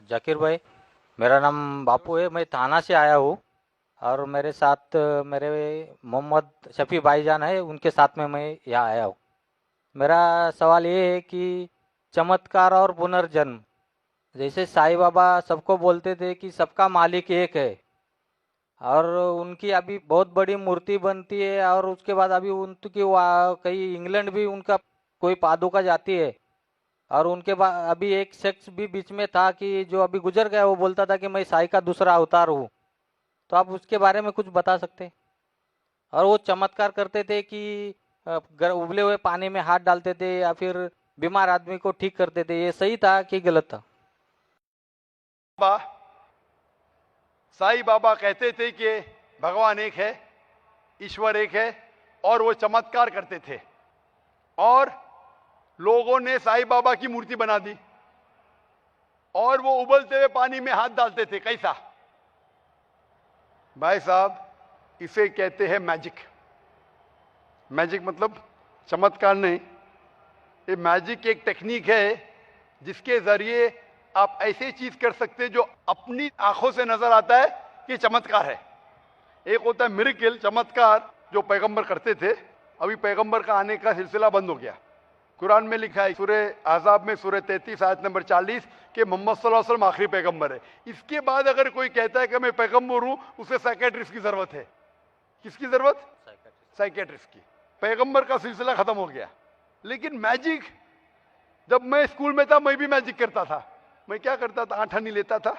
जाकिर भाई, मेरा नाम बापू है। मैं थाना से आया हूँ और मेरे साथ मेरे मोहम्मद शफी भाईजान है, उनके साथ में मैं यहाँ आया हूँ। मेरा सवाल ये है कि चमत्कार और पुनर्जन्म, जैसे साईं बाबा सबको बोलते थे कि सबका मालिक एक है, और उनकी अभी बहुत बड़ी मूर्ति बनती है, और उसके बाद अभी उनकी कहीं इंग्लैंड भी उनका कोई पादुका जाती है। और उनके बाद अभी एक शख्स भी बीच में था कि जो अभी गुजर गया, वो बोलता था कि मैं साई का दूसरा अवतार हूँ। तो आप उसके बारे में कुछ बता सकते हैं? और वो चमत्कार करते थे कि उबले हुए पानी में हाथ डालते थे या फिर बीमार आदमी को ठीक करते थे, ये सही था कि गलत था? बाबा साईं बाबा कहते थे कि भगवान एक है, ईश्वर एक है, और वो चमत्कार करते थे। और लोगों ने साईं बाबा की मूर्ति बना दी और वो उबलते हुए पानी में हाथ डालते थे। कैसा? भाई साहब, इसे कहते हैं मैजिक। मैजिक मतलब चमत्कार नहीं। ये मैजिक एक टेक्निक है जिसके जरिए आप ऐसी चीज कर सकते हैं जो अपनी आंखों से नजर आता है कि चमत्कार है। एक होता है मिरेकल, चमत्कार, जो पैगंबर करते थे। अभी पैगंबर का आने का सिलसिला बंद हो गया। कुरान में लिखा है सूरह आज़ाब में सूरह 33 आयत नंबर 40 कि मोहम्मद सल्लल्लाहु अलैहि वसल्लम आखिरी पैगंबर है। इसके बाद अगर कोई कहता है कि मैं पैगंबर हूं, उसे साइकेट्रिस्ट की जरूरत है। किसकी जरूरत? साइकेट्रिस्ट की। पैगंबर का सिलसिला खत्म हो गया। लेकिन मैजिक, जब मैं स्कूल में था मैं भी मैजिक करता था। मैं क्या करता था? आठानी लेता था,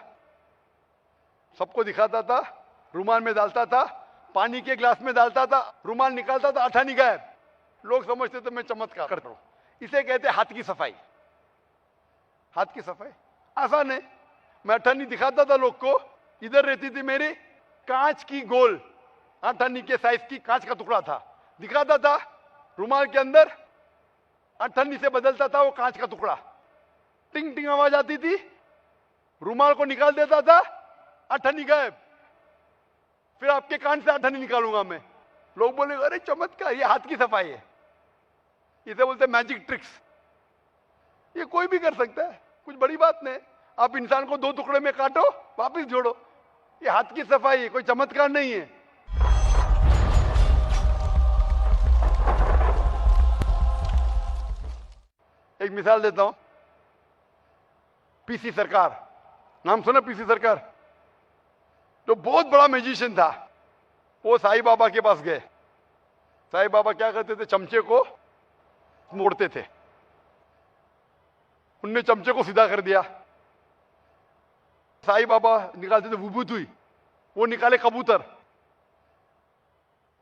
सबको दिखाता था, रुमाल में डालता था, पानी के ग्लास में डालता था, रुमाल निकालता था, आठानी गायब। लोग समझते थे मैं चमत्कार करता हूं। इसे कहते हैं हाथ की सफाई। हाथ की सफाई आसान है। मैं अठानी दिखाता था लोग को, इधर रहती थी मेरी कांच की गोल अठानी के साइज की कांच का टुकड़ा था, दिखाता था, रुमाल के अंदर अठानी से बदलता था वो कांच का टुकड़ा, टिंग टिंग आवाज आती थी, रुमाल को निकाल देता था, अठानी गायब। फिर आपके कान से अठानी निकालूंगा मैं। लोग बोले अरे चमत्कार, ये हाथ की सफाई है। इसे बोलते हैं मैजिक ट्रिक्स। ये कोई भी कर सकता है, कुछ बड़ी बात नहीं। आप इंसान को दो टुकड़े में काटो, वापस जोड़ो, ये हाथ की सफाई है, कोई चमत्कार नहीं है। एक मिसाल देता हूं। पीसी सरकार, नाम सुना? पीसी सरकार जो बहुत बड़ा मैजिशियन था, वो साईं बाबा के पास गए। साईं बाबा क्या करते थे? चमचे को मोड़ते थे। उनने चमचे को सीधा कर दिया। साईं बाबा निकालते थे विभूति हुई, वो निकाले कबूतर।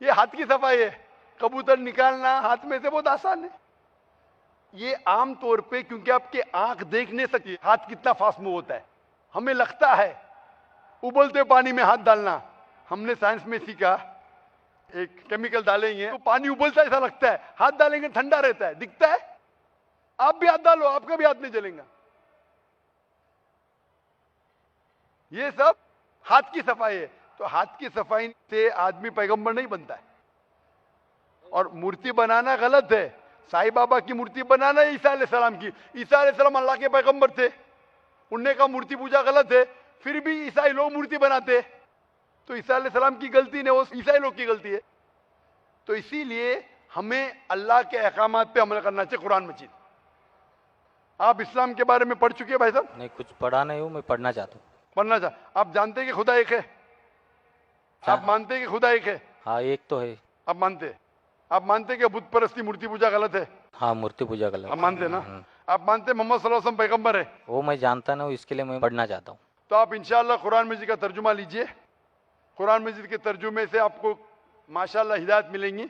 ये हाथ की सफाई है। कबूतर निकालना हाथ में से बहुत आसान है। ये आम तौर पे, क्योंकि आपके आंख देख नहीं सकती हाथ कितना फास्ट मूव होता है, हमें लगता है उबलते पानी में हाथ डालना। हमने साइंस में सीखा, एक केमिकल डालेंगे तो पानी उबलता ऐसा लगता है, हाथ डालेंगे ठंडा रहता है, दिखता है। आप भी हाथ डालो, आपका भी हाथ नहीं जलेगा। ये सब हाथ की सफाई है। तो हाथ की सफाई से आदमी पैगंबर नहीं बनता है। और मूर्ति बनाना गलत है। साईं बाबा की मूर्ति बनाना है ईसा अलैहिस्सलाम की। ईसा अलैहिस्सलाम अल्लाह के पैगंबर थे, उनने कहा मूर्ति पूजा गलत है, फिर भी ईसाई लोग मूर्ति बनाते। तो ईसा अलैहिस्सलाम की गलती नहीं, वो ईसाई लोग की गलती है। तो इसीलिए हमें अल्लाह के अहकामात पे अमल करना चाहिए। कुरान मजीद, आप इस्लाम के बारे में पढ़ चुके हैं भाई साहब? नहीं, कुछ पढ़ा नहीं हूँ, मैं पढ़ना चाहता हूँ। पढ़ना चाह। आप जानते हैं कि खुदा एक है? आप मानते हैं कि खुदा एक है? हाँ, एक तो है। आप मानते हैं? आप मानते हैं कि बुत परस्ती, मूर्ति पूजा गलत है? हाँ, मूर्ति पूजा गलत। आप मानते हैं ना? आप मानते हैं मोहम्मद सल्लल्लाहु अलैहि वसल्लम पैगंबर है? वो मैं जानता ना हूँ, इसके लिए मैं पढ़ना चाहता हूँ। तो आप इंशाअल्लाह कुरान मजीद का तर्जुमा लीजिए। कुरान मजीद के तर्जुमे से आपको माशाअल्लाह हिदायत मिलेंगी।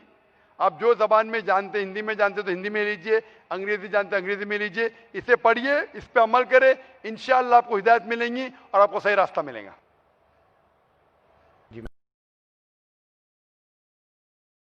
आप जो जबान में जानते, हिंदी में जानते तो हिंदी में लीजिए, अंग्रेजी जानते अंग्रेजी में लीजिए। इसे पढ़िए, इस पे अमल करें, इंशाअल्लाह आपको हिदायत मिलेंगी और आपको सही रास्ता मिलेगा।